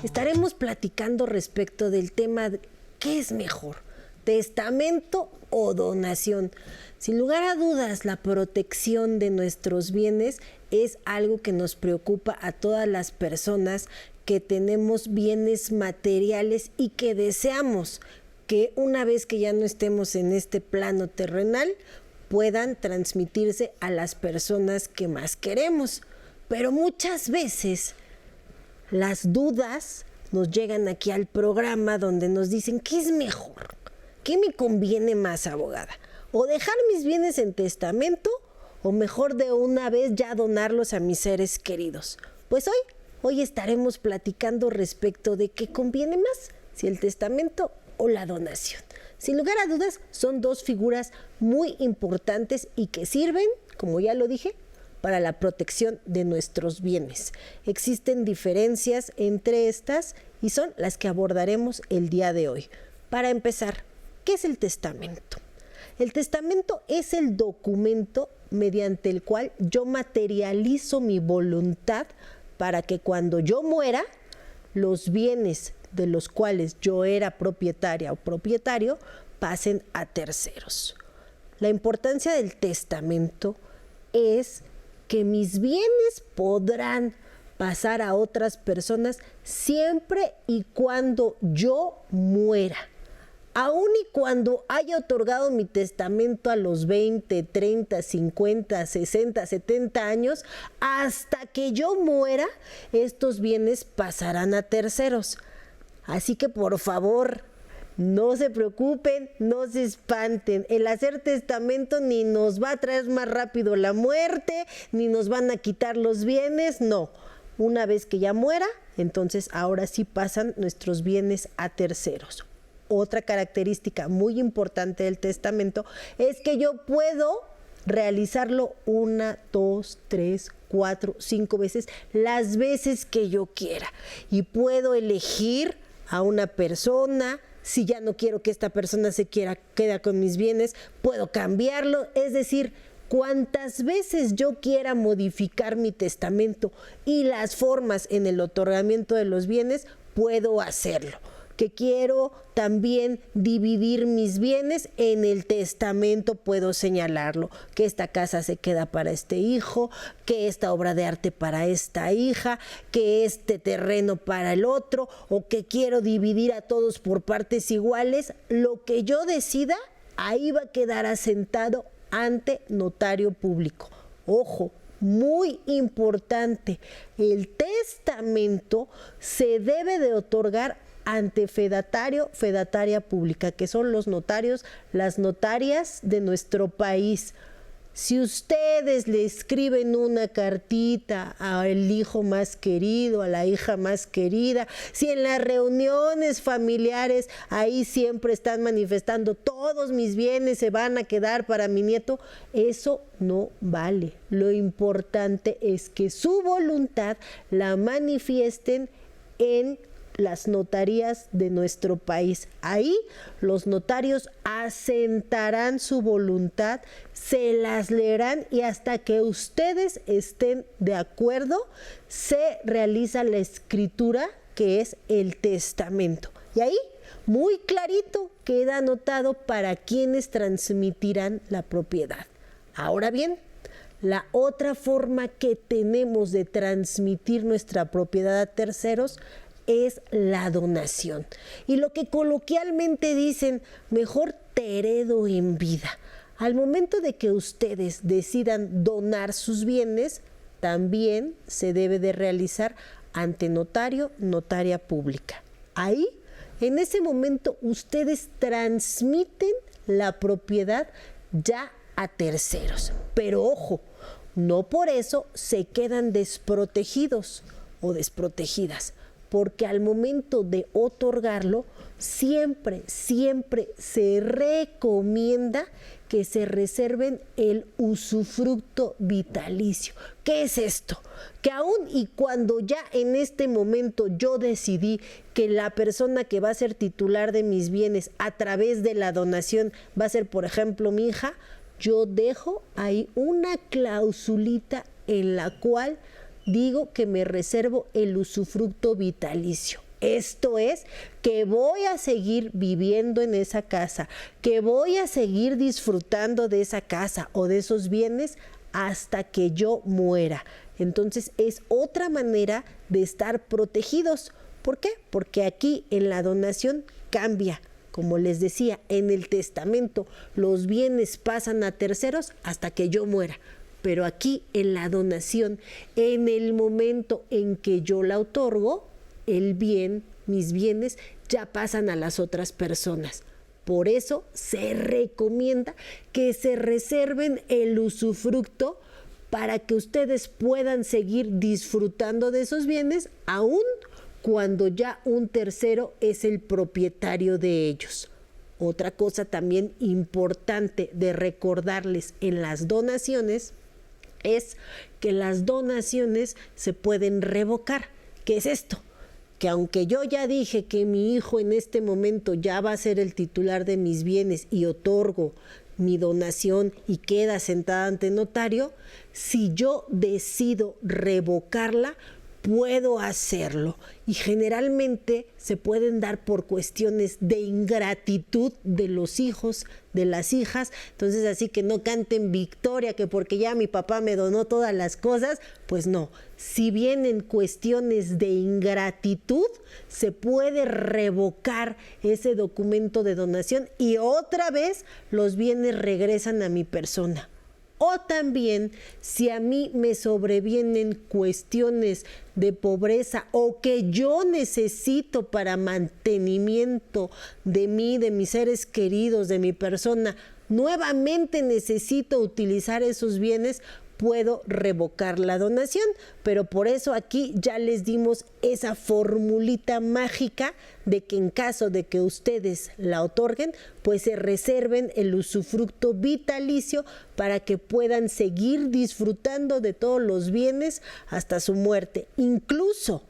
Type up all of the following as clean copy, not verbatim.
Estaremos platicando respecto del tema de ¿qué es mejor? ¿Testamento o donación? Sin lugar a dudas, la protección de nuestros bienes es algo que nos preocupa a todas las personas que tenemos bienes materiales y que deseamos que una vez que ya no estemos en este plano terrenal, puedan transmitirse a las personas que más queremos. Pero muchas veces las dudas nos llegan aquí al programa donde nos dicen, ¿qué es mejor? ¿Qué me conviene más, abogada? ¿O dejar mis bienes en testamento o mejor de una vez ya donarlos a mis seres queridos? Pues hoy estaremos platicando respecto de qué conviene más, si el testamento o la donación. Sin lugar a dudas, son dos figuras muy importantes y que sirven, como ya lo dije, para la protección de nuestros bienes. Existen diferencias entre estas y son las que abordaremos el día de hoy. Para empezar, ¿qué es el testamento? El testamento es el documento mediante el cual yo materializo mi voluntad para que cuando yo muera, los bienes de los cuales yo era propietaria o propietario pasen a terceros. La importancia del testamento es que mis bienes podrán pasar a otras personas siempre y cuando yo muera. Aun y cuando haya otorgado mi testamento a los 20, 30, 50, 60, 70 años, hasta que yo muera, estos bienes pasarán a terceros. Así que por favor, no se preocupen, no se espanten. El hacer testamento ni nos va a traer más rápido la muerte, ni nos van a quitar los bienes, no. Una vez que ya muera, entonces ahora sí pasan nuestros bienes a terceros. Otra característica muy importante del testamento es que yo puedo realizarlo 1, 2, 3, 4, 5 veces, las veces que yo quiera. Y puedo elegir a una persona. Si ya no quiero que esta persona queda con mis bienes, puedo cambiarlo. Es decir, cuantas veces yo quiera modificar mi testamento y las formas en el otorgamiento de los bienes, puedo hacerlo. Que quiero también dividir mis bienes, en el testamento puedo señalarlo, que esta casa se queda para este hijo, que esta obra de arte para esta hija, que este terreno para el otro, o que quiero dividir a todos por partes iguales. Lo que yo decida, ahí va a quedar asentado ante notario público. Ojo, muy importante, el testamento se debe de otorgar ante fedatario, fedataria pública, que son los notarios, las notarias de nuestro país. Si ustedes le escriben una cartita al hijo más querido, a la hija más querida, si en las reuniones familiares ahí siempre están manifestando todos mis bienes se van a quedar para mi nieto, eso no vale. Lo importante es que su voluntad la manifiesten en las notarías de nuestro país. Ahí los notarios asentarán su voluntad, se las leerán y hasta que ustedes estén de acuerdo, se realiza la escritura, que es el testamento. Y ahí, muy clarito, queda anotado para quienes transmitirán la propiedad. Ahora bien, la otra forma que tenemos de transmitir nuestra propiedad a terceros es la donación. Y lo que coloquialmente dicen, mejor te heredo en vida. Al momento de que ustedes decidan donar sus bienes, también se debe de realizar ante notario, notaria pública. Ahí, en ese momento, ustedes transmiten la propiedad ya a terceros. Pero ojo, no por eso se quedan desprotegidos o desprotegidas, porque al momento de otorgarlo, siempre se recomienda que se reserven el usufructo vitalicio. ¿Qué es esto? Que aún y cuando ya en este momento yo decidí que la persona que va a ser titular de mis bienes a través de la donación va a ser, por ejemplo, mi hija, yo dejo ahí una clausulita en la cual digo que me reservo el usufructo vitalicio. Esto es, que voy a seguir viviendo en esa casa, que voy a seguir disfrutando de esa casa o de esos bienes hasta que yo muera. Entonces es otra manera de estar protegidos. ¿Por qué? Porque aquí en la donación cambia. Como les decía, en el testamento los bienes pasan a terceros hasta que yo muera. Pero aquí en la donación, en el momento en que yo la otorgo, el bien, mis bienes, ya pasan a las otras personas. Por eso se recomienda que se reserven el usufructo para que ustedes puedan seguir disfrutando de esos bienes, aún cuando ya un tercero es el propietario de ellos. Otra cosa también importante de recordarles en las donaciones es que las donaciones se pueden revocar. ¿Qué es esto? Que aunque yo ya dije que mi hijo en este momento ya va a ser el titular de mis bienes y otorgo mi donación y queda sentada ante notario, si yo decido revocarla, puedo hacerlo. Y generalmente se pueden dar por cuestiones de ingratitud de los hijos, de las hijas. Entonces, así que no canten victoria, que porque ya mi papá me donó todas las cosas, pues no. Si vienen cuestiones de ingratitud, se puede revocar ese documento de donación y otra vez los bienes regresan a mi persona. O también, si a mí me sobrevienen cuestiones de pobreza o que yo necesito para mantenimiento de mí, de mis seres queridos, de mi persona, nuevamente necesito utilizar esos bienes, puedo revocar la donación. Pero por eso aquí ya les dimos esa formulita mágica de que en caso de que ustedes la otorguen, pues se reserven el usufructo vitalicio para que puedan seguir disfrutando de todos los bienes hasta su muerte. Incluso,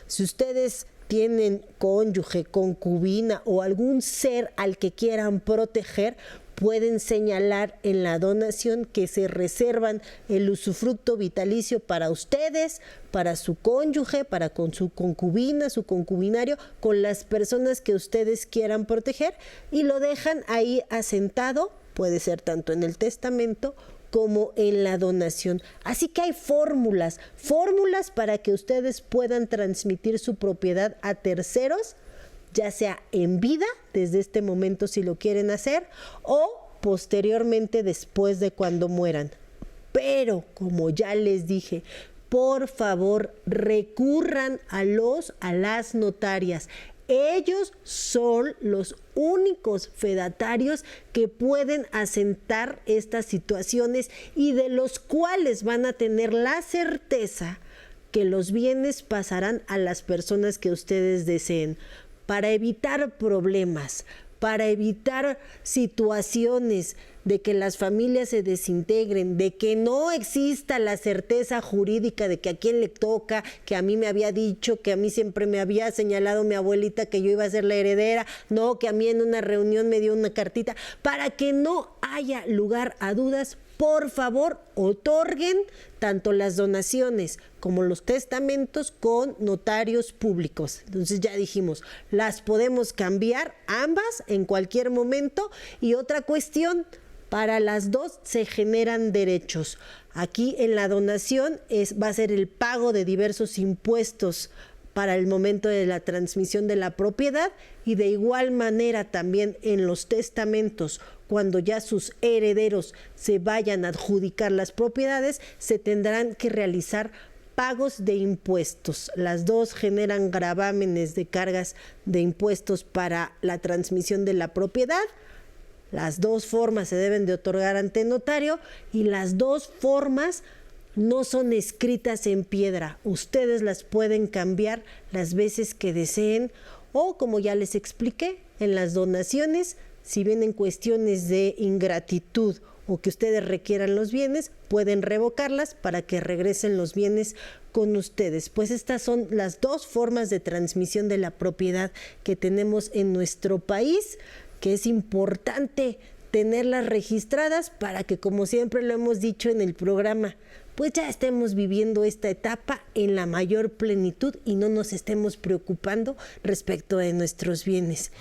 si ustedes tienen cónyuge, concubina o algún ser al que quieran proteger, pueden señalar en la donación que se reservan el usufructo vitalicio para ustedes, para su cónyuge, para con su concubina, su concubinario, con las personas que ustedes quieran proteger y lo dejan ahí asentado, puede ser tanto en el testamento como en la donación. Así que hay fórmulas para que ustedes puedan transmitir su propiedad a terceros, ya sea en vida, desde este momento si lo quieren hacer, o posteriormente después de cuando mueran. Pero, como ya les dije, por favor, recurran a las notarias. Ellos son los únicos fedatarios que pueden asentar estas situaciones y de los cuales van a tener la certeza que los bienes pasarán a las personas que ustedes deseen. Para evitar problemas, para evitar situaciones de que las familias se desintegren, de que no exista la certeza jurídica de que a quién le toca, que a mí me había dicho, que a mí siempre me había señalado mi abuelita que yo iba a ser la heredera, no, que a mí en una reunión me dio una cartita, para que no haya lugar a dudas. Por favor, otorguen tanto las donaciones como los testamentos con notarios públicos. Entonces ya dijimos, las podemos cambiar ambas en cualquier momento. Y otra cuestión, para las dos se generan derechos. Aquí en la donación va a ser el pago de diversos impuestos para el momento de la transmisión de la propiedad y de igual manera también en los testamentos, cuando ya sus herederos se vayan a adjudicar las propiedades, se tendrán que realizar pagos de impuestos. Las dos generan gravámenes de cargas de impuestos para la transmisión de la propiedad. Las dos formas se deben de otorgar ante notario y las dos formas no son escritas en piedra. Ustedes las pueden cambiar las veces que deseen o, como ya les expliqué, en las donaciones, si vienen cuestiones de ingratitud o que ustedes requieran los bienes, pueden revocarlas para que regresen los bienes con ustedes. Pues estas son las dos formas de transmisión de la propiedad que tenemos en nuestro país, que es importante tenerlas registradas para que, como siempre lo hemos dicho en el programa, pues ya estemos viviendo esta etapa en la mayor plenitud y no nos estemos preocupando respecto de nuestros bienes.